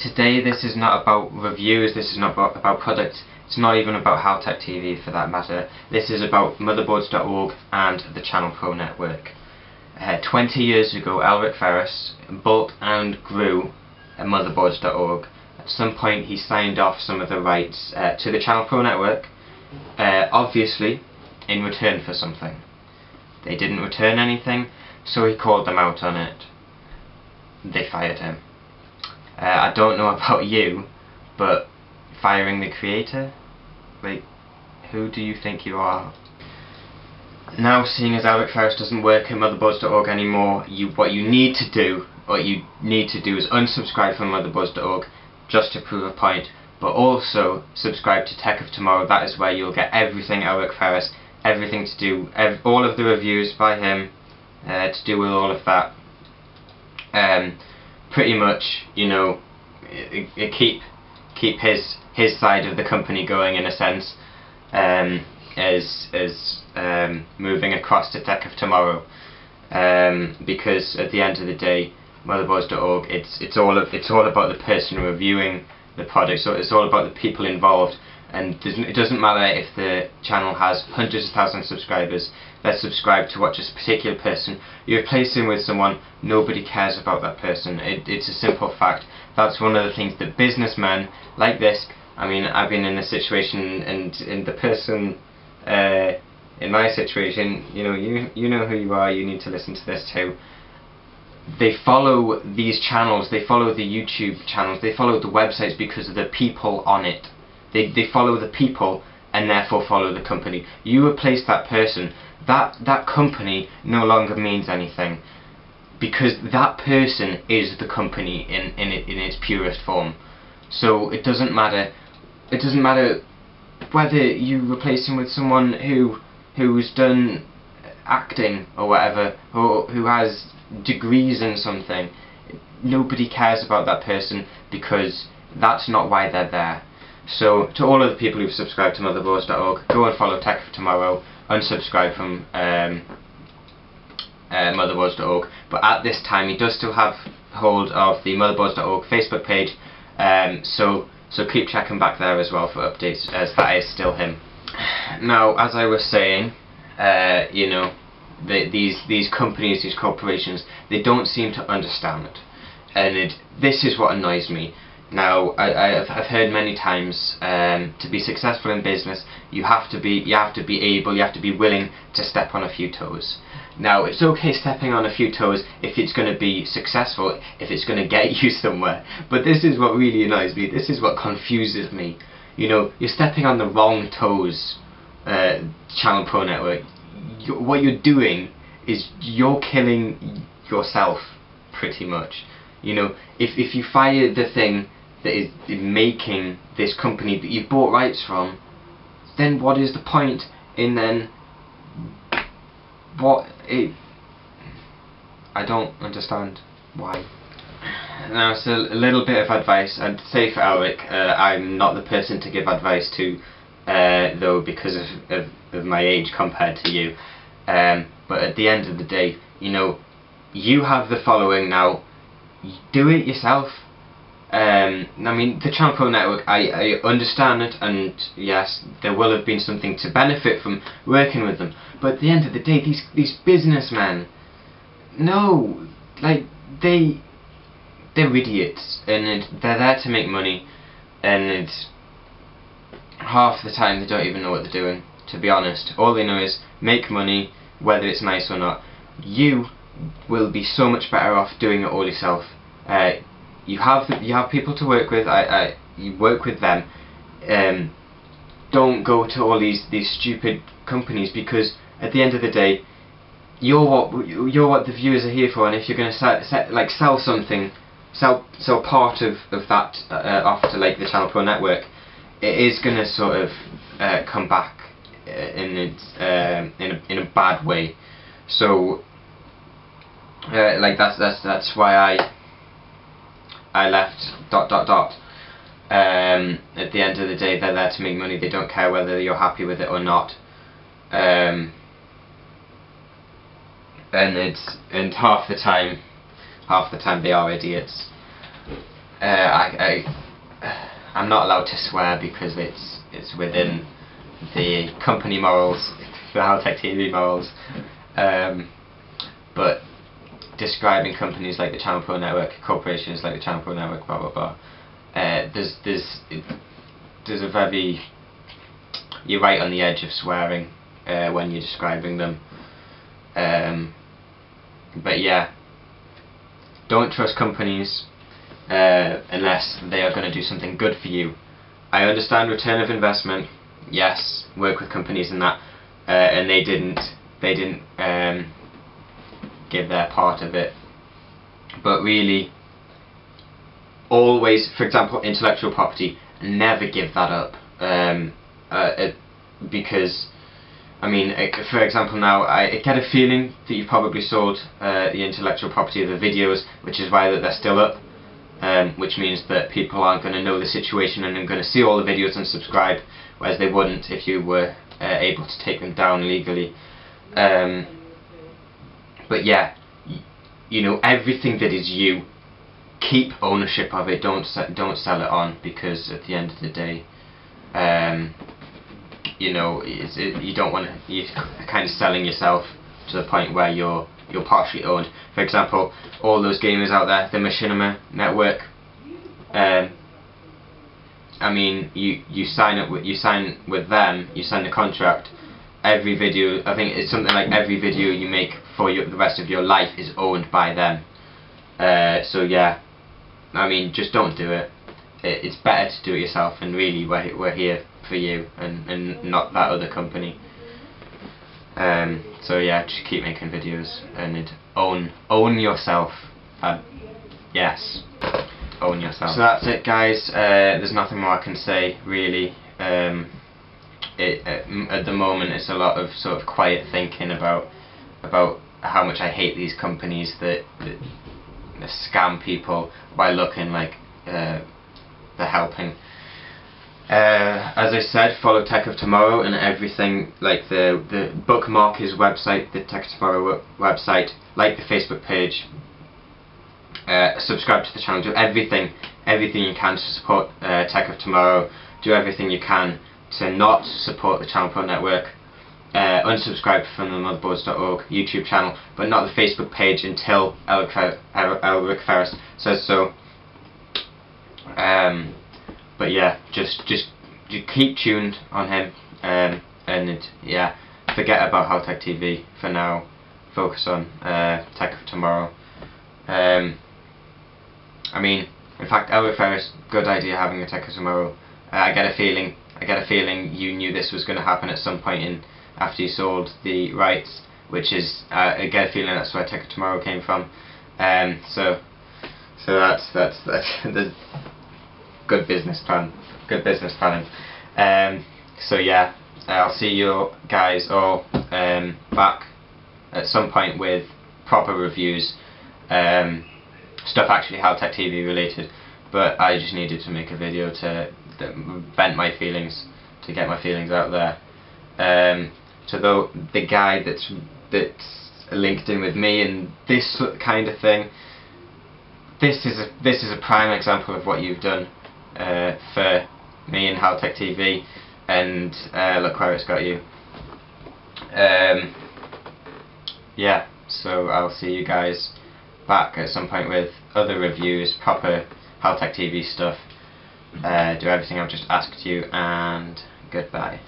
Today this is not about reviews, this is not about products, it's not even about HalTechTV for that matter. This is about motherboards.org and the Channel Pro network. 20 years ago, Elric Ferris built and grew motherboards.org. At some point he signed off some of the rights to the Channel Pro network, obviously in return for something. They didn't return anything, so he called them out on it. They fired him. I don't know about you, but firing the creator? Like, who do you think you are? Now, seeing as Elric Ferris doesn't work at motherboards.org anymore, what you need to do is unsubscribe from motherboards.org just to prove a point, but also subscribe to TechOfTomorrow. That is where you'll get everything Elric Ferris, everything to do, all of the reviews by him, to do with all of that. Pretty much, you know, keep his side of the company going in a sense, as moving across to TechOfTomorrow, because at the end of the day, motherboards.org, it's all about the person reviewing the product, so it's all about the people involved, and it doesn't matter if the channel has hundreds of thousands of subscribers. They're subscribed to watch a particular person. You replace him with someone, nobody cares about that person. It's a simple fact. That's one of the things that businessmen like this, I mean, I've been in this situation, and the person in my situation, you know who you are, you need to listen to this too. They follow these channels, they follow the YouTube channels, they follow the websites because of the people on it. They follow the people and therefore follow the company. You replace that person, that company no longer means anything, because that person is the company in its purest form. So it doesn't matter whether you replace him with someone who's done acting or whatever, or who has degrees in something. Nobody cares about that person, because that's not why they're there. So to all of the people who've subscribed to motherboards.org, go and follow TechOfTomorrow, unsubscribe from motherboards.org, but at this time he does still have hold of the motherboards.org Facebook page, so keep checking back there as well for updates, as that is still him. Now, as I was saying, you know, these companies, these corporations, they don't seem to understand, and this is what annoys me. Now, I've heard many times, to be successful in business, you have to be willing to step on a few toes. Now, it's okay stepping on a few toes if it's going to be successful, if it's going to get you somewhere. But this is what really annoys me. This is what confuses me. You know, you're stepping on the wrong toes, Channel Pro Network. What you're doing is you're killing yourself, pretty much. You know, if you fire the thing that is making this company that you've bought rights from, then what is the point in then I don't understand why. Now, it's a little bit of advice. I'd say for Elric, I'm not the person to give advice to, though, because of my age compared to you. But at the end of the day, you know, you have the following now. Do it yourself. I mean, the Channel Pro network, I understand it, and yes, there will have been something to benefit from working with them, but at the end of the day, these businessmen, no, like, they're idiots, and they're there to make money, and half the time they don't even know what they're doing, to be honest. All they know is make money, whether it's nice or not. You will be so much better off doing it all yourself. You have people to work with. You work with them. Don't go to all these stupid companies, because at the end of the day, you're what the viewers are here for. And if you're going to sell something, sell part of that off to like the Channel Pro network, it is going to sort of come back in a bad way. So like that's why I left ... At the end of the day, they're there to make money. They don't care whether you're happy with it or not. And half the time they are idiots. I'm not allowed to swear because it's within the company morals, the HalTechTV morals. But describing companies like the Channel Pro Network, corporations like the Channel Pro Network, blah blah blah. There's a very, you're right on the edge of swearing when you're describing them. But yeah, don't trust companies unless they are going to do something good for you. I understand return of investment. Yes, work with companies and that, and they didn't give their part of it. But really, always, for example, intellectual property, never give that up, because, I mean, for example now, I get a feeling that you've probably sold the intellectual property of the videos, which is why that they're still up, which means that people aren't going to know the situation and are going to see all the videos and subscribe, whereas they wouldn't if you were able to take them down legally. But yeah, you know, everything that is you, keep ownership of it. Don't sell it on, because at the end of the day, you know, you don't want to. You're kind of selling yourself to the point where you're partially owned. For example, all those gamers out there, the Machinima Network. I mean, you sign with them. You sign the contract. Every video, I think it's something like every video you make for the rest of your life is owned by them. So yeah, I mean, just don't do it. It's better to do it yourself, and really we're here for you and not that other company. So yeah, just keep making videos and own yourself. Yes, own yourself. So that's it, guys. There's nothing more I can say really. At the moment, it's a lot of sort of quiet thinking about how much I hate these companies that scam people by looking like they're helping. As I said, follow TechOfTomorrow and everything, like the bookmark his website, the TechOfTomorrow website, like the Facebook page, subscribe to the channel, do everything you can to support TechOfTomorrow. Do everything you can to not support the Channel Pro Network. Unsubscribe from the motherboards.org YouTube channel, but not the Facebook page until Elric Ferris says so. But yeah, just keep tuned on him, and yeah, forget about HalTechTV for now. Focus on TechOfTomorrow. I mean, in fact, Elric Ferris, good idea having a TechOfTomorrow. I get a feeling you knew this was going to happen at some point after you sold the rights, which is I get a feeling that's where TechOfTomorrow came from. So that's the good business plan. Good business planning. So yeah, I'll see you guys all back at some point with proper reviews. Stuff actually HalTechTV related, but I just needed to make a video to vent my feelings, to get my feelings out there. So the guy that's linked in with me and this kind of thing, this is a prime example of what you've done for me and HalTechTV, and look where it's got you. Yeah, so I'll see you guys back at some point with other reviews, proper HalTechTV stuff. Do everything I've just asked you, and goodbye.